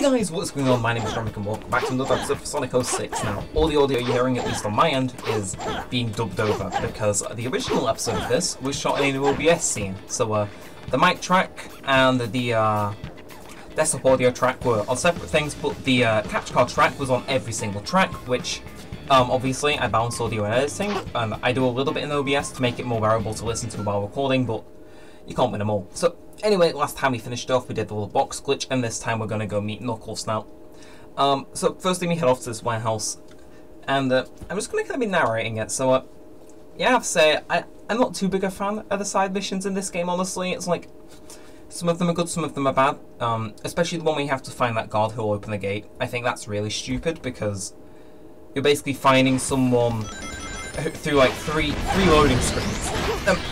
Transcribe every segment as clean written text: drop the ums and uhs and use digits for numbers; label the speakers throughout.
Speaker 1: guys, what's going on? My name is Neremik and welcome back to another episode of Sonic 06. Now, all the audio you're hearing, at least on my end, is being dubbed over because the original episode of this was shot in an OBS scene. So, the mic track and the desktop audio track were on separate things, but the capture card track was on every single track, which obviously I balance audio and editing, and I do a little bit in OBS to make it more bearable to listen to while recording, but you can't win them all. So anyway, last time we finished off, we did the little box glitch, and this time we're going to go meet Knuckles now. So first thing we head off to this warehouse, and I'm just going to kind of be narrating it. So yeah, I have to say, I'm not too big a fan of the side missions in this game, honestly. It's like, some of them are good, some of them are bad. Especially the one where you have to find that guard who will open the gate. I think that's really stupid, because you're basically finding someone through like three loading screens.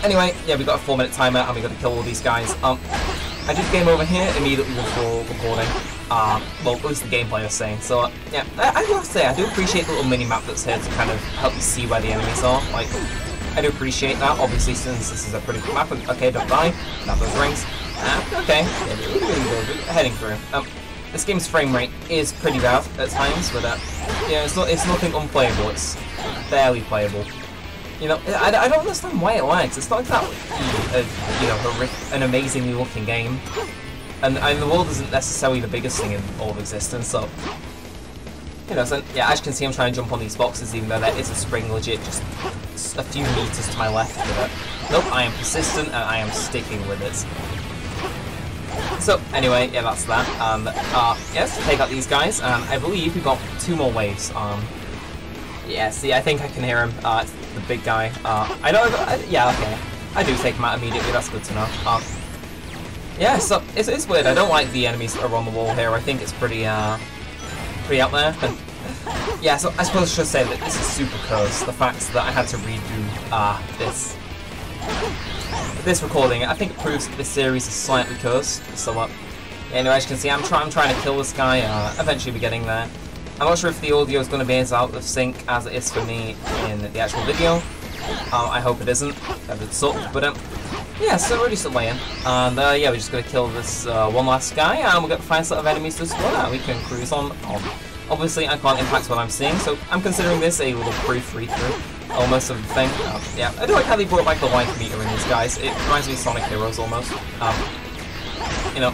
Speaker 1: Anyway, yeah, we got a 4-minute timer and we got to kill all these guys. I did game over here immediately before recording. Well, at least the gameplay was saying. So yeah, I have to say, I do appreciate the little mini map that's here to kind of help you see where the enemies are. Like, I do appreciate that. Obviously, since this is a pretty good map. Okay, don't die. Not those rings. Okay, yeah, we're heading through. This game's frame rate is pretty bad at times, but yeah, it's nothing unplayable. It's barely playable. You know, I don't understand why it lags. It's not exactly you know, an amazingly looking game, and the world isn't necessarily the biggest thing in all of existence. So you know, so yeah, as you can see, I'm trying to jump on these boxes, even though there is a spring legit just a few meters to my left with it. Nope, I am persistent and I am sticking with it. So anyway, yeah, that's that. Yes, take out these guys, and I believe we've got 2 more waves. Yeah, see, I think I can hear him. It's the big guy. Yeah, okay. I do take him out immediately. That's good to know. Yeah, so it's weird. I don't like the enemies that are on the wall here. I think it's pretty out there. And, yeah, so I suppose I should say that this is super cursed. The fact that I had to redo this recording, I think it proves that this series is slightly cursed. So yeah, anyway, as you can see, I'm trying to kill this guy. Eventually, we're getting there. I'm not sure if the audio is going to be as out of sync as it is for me in the actual video. I hope it isn't. That would suck. But yeah, so we're just laying, and yeah, we're just going to kill this one last guy, and we're going to find a set of enemies to explore that we can cruise on. Obviously, I can't impact what I'm seeing, so I'm considering this a little brief read-through, almost of the thing. Yeah, I do like how they brought back the life meter in these guys. It reminds me of Sonic Heroes almost. You know,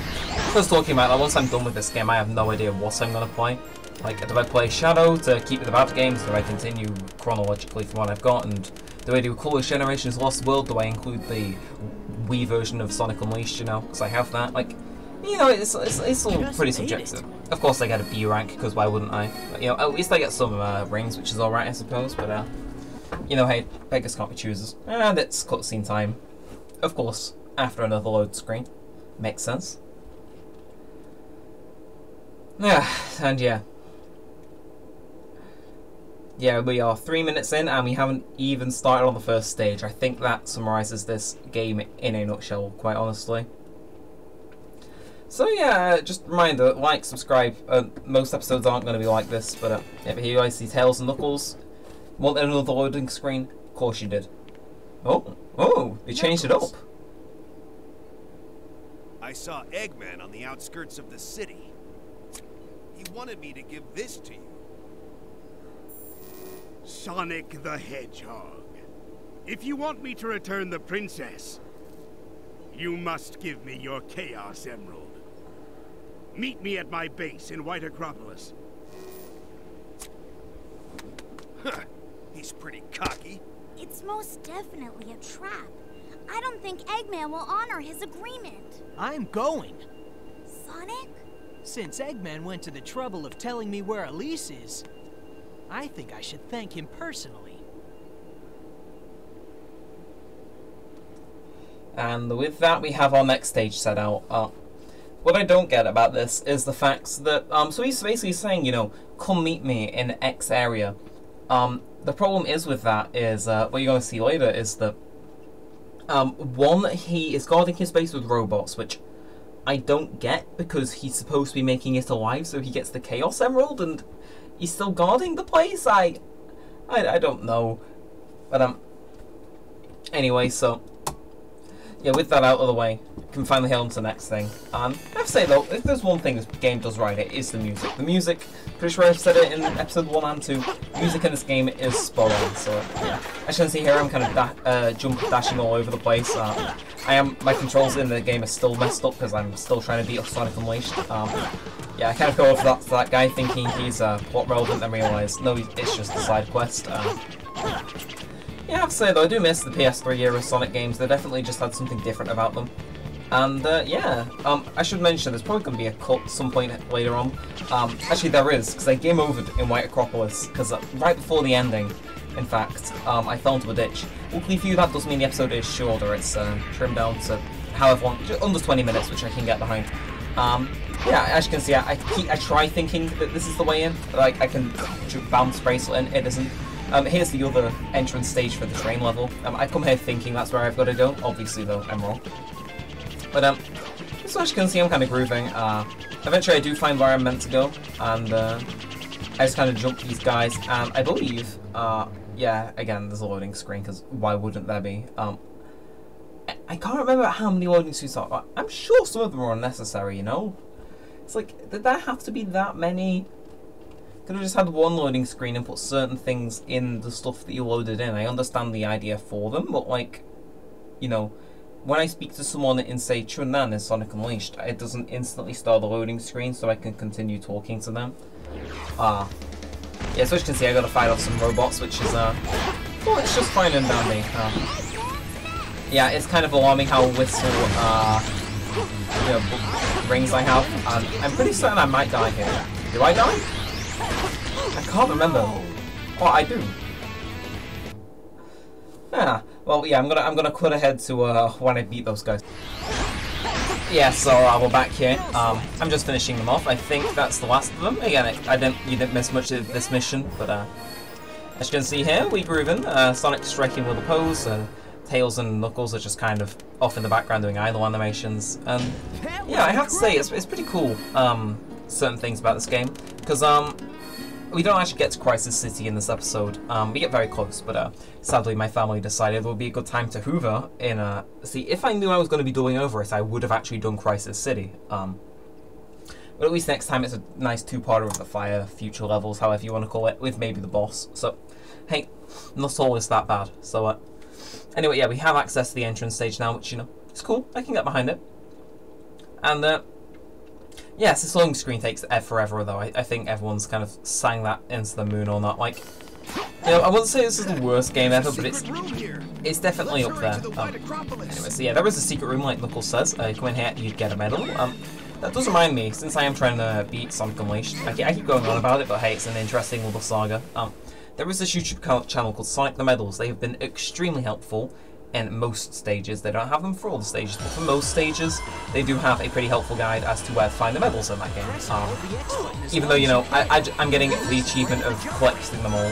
Speaker 1: first talking about that, once I'm done with this game, I have no idea what I'm going to play. Like, do I play Shadow to keep with the bad games? Do I continue chronologically from what I've got? And do I do Coolest Generations Lost World? Do I include the Wii version of Sonic Unleashed, you know? Because I have that. Like, you know, it's all pretty subjective. Of course I get a B rank, because why wouldn't I? But, you know, at least I get some rings, which is alright, I suppose. But, you know, hey, beggars can't be choosers. And it's cutscene time. Of course, after another load screen. Makes sense. Yeah, and yeah. Yeah, we are 3 minutes in and we haven't even started on the first stage. I think that summarizes this game in a nutshell, quite honestly. So yeah, just a reminder, like, subscribe. Most episodes aren't going to be like this, but yeah, but here you guys see Tails and Knuckles. Want another loading screen? Of course you did. Oh, they changed it up.
Speaker 2: I saw Eggman on the outskirts of the city. He wanted me to give this to you.
Speaker 3: Sonic the Hedgehog. If you want me to return the princess, you must give me your Chaos Emerald. Meet me at my base in White Acropolis.
Speaker 2: Huh. He's pretty cocky.
Speaker 4: It's most definitely a trap. I don't think Eggman will honor his agreement.
Speaker 5: I'm going.
Speaker 4: Sonic?
Speaker 5: Since Eggman went to the trouble of telling me where Elise is, I think I should thank him personally.
Speaker 1: And with that, we have our next stage set out. What I don't get about this is the fact that, so he's basically saying, you know, come meet me in X area. The problem is with that is, what you're going to see later is that, one, he is guarding his base with robots, which I don't get, because he's supposed to be making it alive so he gets the Chaos Emerald, and he's still guarding the place? I don't know. But, anyway, so yeah, with that out of the way, can finally head on to the next thing. I have to say though, if there's one thing this game does right, it is the music. The music, pretty sure I've said it in episode 1 and 2, music in this game is spot on. So yeah, as you can see here, I'm kind of dashing all over the place. My controls in the game are still messed up because I'm still trying to beat off Sonic Unleashed. Yeah, I kind of go over to that guy thinking he's plot relevant, then realise no, it's just a side quest. Yeah, I have to say though, I do miss the PS3 era Sonic games. They definitely just had something different about them. And yeah, I should mention there's probably going to be a cut at some point later on. Actually there is, because I game overed in White Acropolis, because right before the ending, in fact, I fell into a ditch. Luckily for you, that does mean the episode is shorter. It's trimmed down to however long, under 20 minutes, which I can get behind. Yeah, as you can see, I try thinking that this is the way in. Like, I can bounce bracelet in, it isn't. Here's the other entrance stage for the train level. I come here thinking that's where I've got to go. Obviously, though, I'm wrong. But, so as you can see, I'm kind of grooving. Eventually, I do find where I'm meant to go, and I just kind of jump these guys, and I believe, yeah, again, there's a loading screen, because why wouldn't there be? I can't remember how many loading screens are. I'm sure some of them are unnecessary, you know? It's like, did there have to be that many? Could have just had one loading screen and put certain things in the stuff that you loaded in. I understand the idea for them, but like, you know, when I speak to someone in, say, Chunnan in Sonic Unleashed, it doesn't instantly start the loading screen so I can continue talking to them. Yeah, so as you can see, I gotta fight off some robots, which is, well, it's just fine and dandy. Yeah, it's kind of alarming how little, you know, rings I have, and I'm pretty certain I might die here. Do I die? I can't remember. Oh, I do. Yeah. Well, yeah. I'm gonna cut ahead to when I beat those guys. Yeah. So we're back here. I'm just finishing them off. I think that's the last of them. Again, you didn't miss much of this mission, but as you can see here, we grooving. Sonic striking with a pose. Tails and Knuckles are just kind of off in the background doing idle animations. Yeah, I have to say it's pretty cool. Certain things about this game because we don't actually get to Crisis City in this episode. We get very close, but sadly my family decided it would be a good time to hoover in see, if I knew I was going to be doing over it, I would have actually done Crisis City. But at least next time it's a nice two-parter of the fire, future levels, however you want to call it, with maybe the boss. So, hey, not always that bad. So, anyway, yeah, we have access to the entrance stage now, which, you know, it's cool. I can get behind it. And, yes, this loading screen takes forever, though. I think everyone's kind of sang that into the moon or not. Like, you know, I wouldn't say this is the worst game ever, but it's definitely up there. Anyway, so yeah, there is a secret room, like Knuckles says. You come in here, you get a medal. That does remind me, since I am trying to beat Sonic Unleashed, I keep going on about it, but hey, it's an interesting little saga. There is this YouTube channel called Sonic the Medals. They have been extremely helpful in most stages. They don't have them for all the stages, but for most stages, they do have a pretty helpful guide as to where to find the medals in that game. Even though, you know, I'm getting it for the achievement of collecting them all.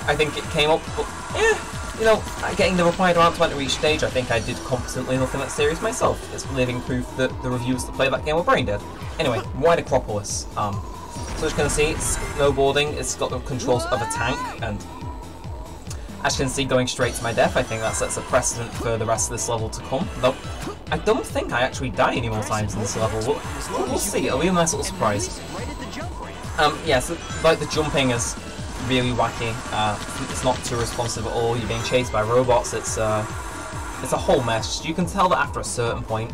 Speaker 1: I think it came up, but yeah, you know, getting the required amount to enter each stage, I think I did competently enough in that series myself. It's living proof that the reviewers that play that game were brain dead. Anyway, White Acropolis. So as you can see, it's snowboarding, it's got the controls of a tank, and as you can see, going straight to my death, I think that sets a precedent for the rest of this level to come. Though, I don't think I actually die any more times in this level. We'll see, it'll be a nice little surprise. Yeah, so, like, the jumping is really wacky. It's not too responsive at all. You're being chased by robots. It's a whole mess. You can tell that after a certain point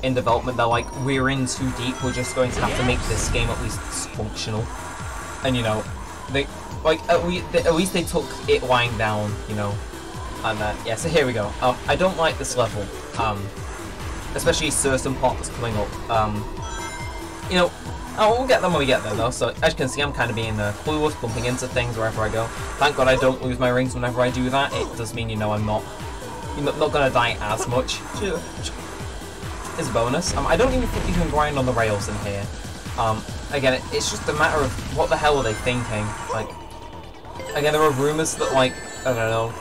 Speaker 1: in development, they're like, we're in too deep, we're just going to have to make this game at least functional. And, you know, they, like, at least they took it lying down, you know. And, yeah, so here we go. I don't like this level, especially certain parts coming up. You know, we'll get them when we get there, though. So, as you can see, I'm kind of being clueless, bumping into things wherever I go. Thank God I don't lose my rings whenever I do that. It does mean, you know, I'm not going to die as much. Is a bonus. I don't even think you can grind on the rails in here. Again, it's just a matter of what the hell are they thinking. Like, again, there are rumors that, like, I don't know,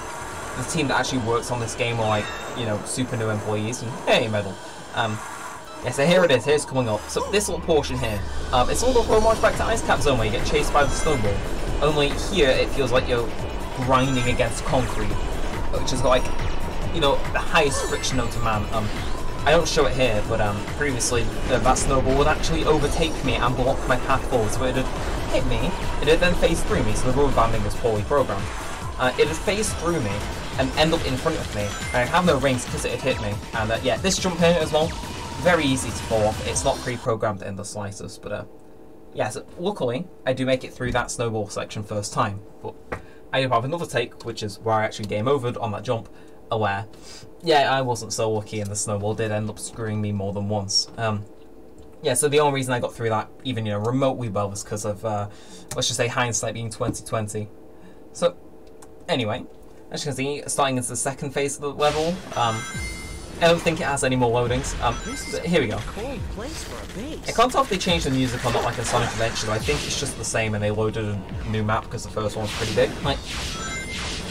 Speaker 1: the team that actually works on this game are, like, you know, super new employees. And hey, medal. Yeah, so here it is. Here's coming up. So this little portion here, it's a little homage back to Ice Cap Zone where you get chased by the snowball. Only here it feels like you're grinding against concrete, which is like you know, the highest friction known to man. I don't show it here, but previously that snowball would actually overtake me and block my path forward. So it had hit me, it had then phased through me, so the rubber banding was poorly programmed. It had phased through me and ended up in front of me. I have no rings because it had hit me. And yeah, this jump here as well, very easy to fall off. It's not pre-programmed in the slightest, but yeah, so luckily I do make it through that snowball section first time. But I do have another take, which is where I actually game overed on that jump, where yeah, I wasn't so lucky and the snowball did end up screwing me more than once. Yeah, so the only reason I got through that, even, you know, remotely well, was because of, let's just say, hindsight being 2020. So, anyway, as you can see, starting into the second phase of the level, I don't think it has any more loadings. So here we go.
Speaker 5: Cold place for a base.
Speaker 1: I can't tell if they changed the music or not, like a Sonic Adventure, though. I think it's just the same, and they loaded a new map because the first one was pretty big. Like,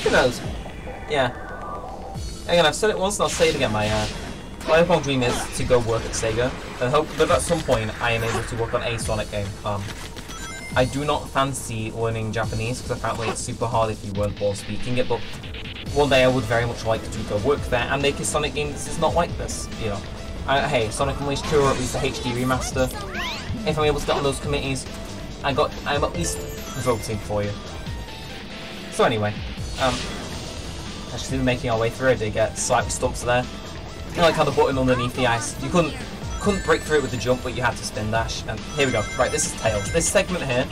Speaker 1: who knows? Yeah. Again, I've said it once and I'll say it again, my lifelong dream is to go work at Sega, and hope that at some point I am able to work on a Sonic game. I do not fancy learning Japanese because apparently it's super hard if you weren't born speaking it, but one day I would very much like to go work there and make a Sonic game that is not like this, you know. Hey, Sonic Unleashed 2 or at least a HD remaster. If I'm able to get on those committees, I'm at least voting for you. So anyway, actually making our way through, I did get slightly stumped there. You know, like how the button underneath the ice, you couldn't break through it with the jump, but you had to spin dash. And here we go. Right, this is Tails. This segment here,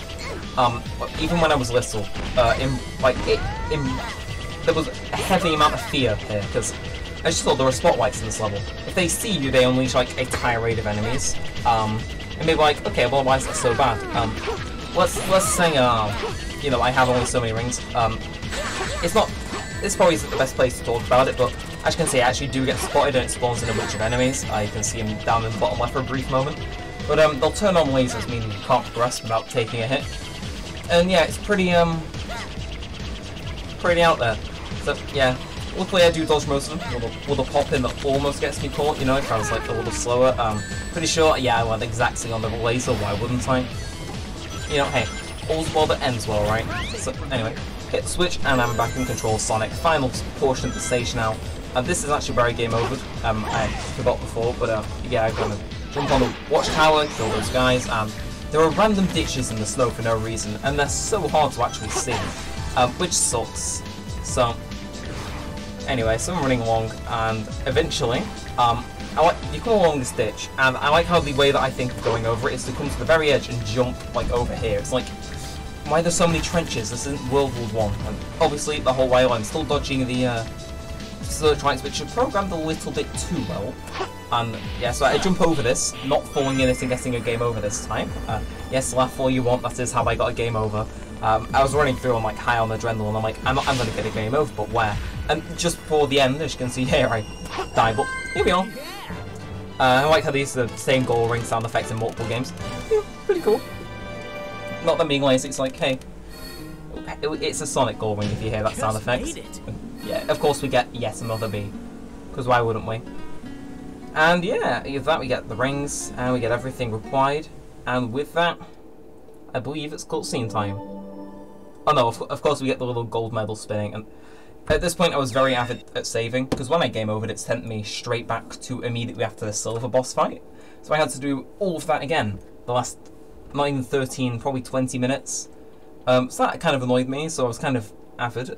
Speaker 1: even when I was little, there was a heavy amount of fear here because I just thought there were spotlights in this level. If they see you, they unleash like a tirade of enemies. And maybe like, okay, well, why is that so bad? Let's say, you know, I have only so many rings. This probably isn't the best place to talk about it, but as you can see, I actually do get spotted and it spawns in a bunch of enemies. You can see them down in the bottom left for a brief moment. But they'll turn on lasers, meaning you can't progress without taking a hit. And yeah, it's pretty out there. So yeah, luckily I do dodge most of them. With a pop in that almost gets me caught, you know, if I was like a little slower. Pretty sure, yeah, I went exactly on the laser, why wouldn't I? You know, hey, all's well that ends well, right? So anyway. Hit the switch and I'm back in control of Sonic. Final portion of the stage now. This is actually very game over. I forgot before, but yeah, I'm gonna jump on the watchtower, kill those guys. There are random ditches in the snow for no reason, and they're so hard to actually see, which sucks. So anyway, so I'm running along, and eventually, you come along this ditch, and I like how the way that I think of going over it is to come to the very edge and jump like over here. It's like, why are there so many trenches? This isn't World War I. And obviously, the whole way I'm still dodging the searchlights, which are programmed a little bit too well. And yeah, so I jump over this, not falling in it and getting a game over this time. Yes, laugh all you want, that is how I got a game over. I was running through, I'm like high on adrenaline, I'm like, I'm going to get a game over, but where? And just before the end, as you can see here, I die, but here we are. I like how these are the same goal ring sound effects in multiple games. Yeah, pretty cool. Not them being lazy, it's like, hey, it's a Sonic goal ring if you hear that sound effect. Yeah, of course we get yet another B, because why wouldn't we? And yeah, with that we get the rings, and we get everything required, and with that, I believe it's cutscene time. Oh no, of course we get the little gold medal spinning, and at this point I was very avid at saving, because when I game over it sent me straight back to immediately after the silver boss fight, so I had to do all of that again, the last not even 13, probably 20 minutes. So that kind of annoyed me, so I was kind of avid.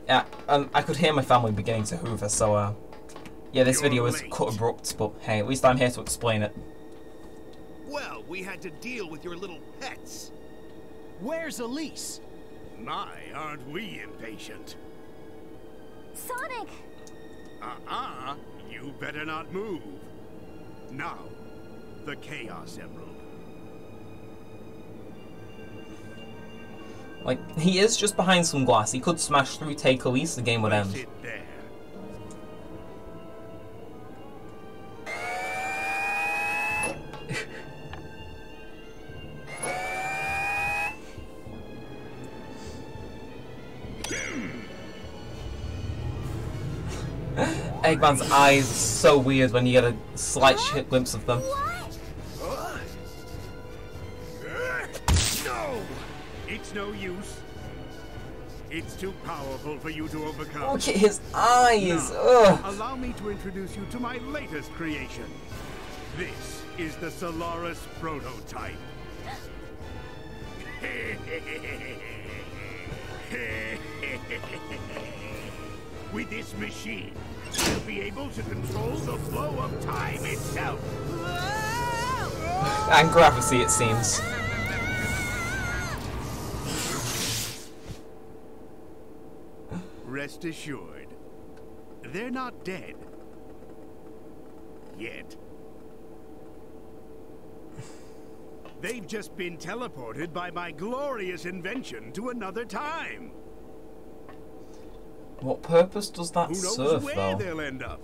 Speaker 1: Yeah, I could hear my family beginning to hoover, so yeah, this video is cut abrupt, but hey, at least I'm here to explain it.
Speaker 2: Well, we had to deal with your little pets.
Speaker 5: Where's Elise?
Speaker 3: My, aren't we impatient?
Speaker 4: Sonic!
Speaker 3: You better not move. Now, the Chaos Emerald.
Speaker 1: Like, he is just behind some glass. He could smash through, take Elise, the game would end.
Speaker 3: Sit there.
Speaker 1: Eggman's eyes are so weird when you get a slight glimpse of them.
Speaker 3: No! It's no use. It's too powerful for you to overcome.
Speaker 1: Look at his eyes.
Speaker 3: Now,
Speaker 1: Ugh.
Speaker 3: allow me to introduce you to my latest creation. This is the Solaris prototype. With this machine, you'll be able to control the flow of time itself.
Speaker 1: And gravity, it seems.
Speaker 3: Rest assured, they're not dead. Yet. They've just been teleported by my glorious invention to another time.
Speaker 1: What purpose does that
Speaker 3: Who knows
Speaker 1: serve,
Speaker 3: where
Speaker 1: though?
Speaker 3: they'll end up?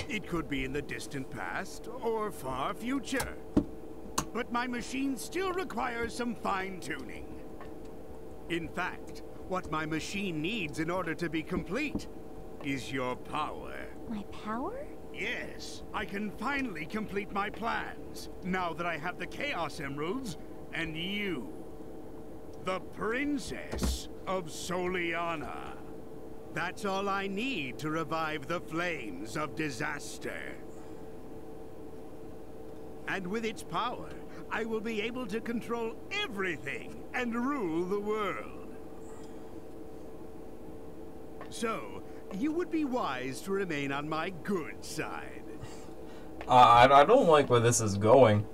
Speaker 3: It could be in the distant past or far future. But my machine still requires some fine-tuning. In fact, what my machine needs in order to be complete is your power.
Speaker 4: My power?
Speaker 3: Yes, I can finally complete my plans, now that I have the Chaos Emeralds and you. The Princess of Soliana. That's all I need to revive the flames of disaster. And with its power, I will be able to control everything and rule the world. So, you would be wise to remain on my good side.
Speaker 1: I don't like where this is going.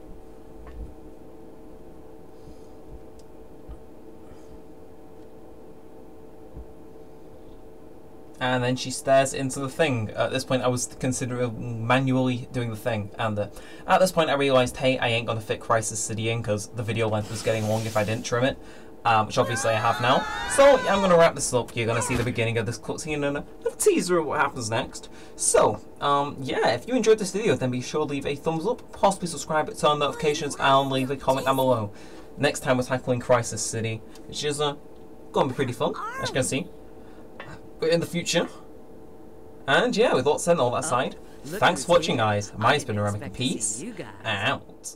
Speaker 1: And then she stares into the thing. At this point, I was considering manually doing the thing. And at this point, I realised, hey, I ain't gonna fit Crisis City in because the video length was getting long if I didn't trim it. Which obviously I have now. So, yeah, I'm gonna wrap this up. You're gonna see the beginning of this cutscene and a teaser of what happens next. So, yeah, if you enjoyed this video, then be sure to leave a thumbs up, possibly subscribe, turn on notifications, and leave a comment down below. Next time we're tackling Crisis City, which is gonna be pretty fun, as you can see. But in the future. And yeah, with that said and all that aside, thanks for watching, guys. Mine's been Neremik, peace out.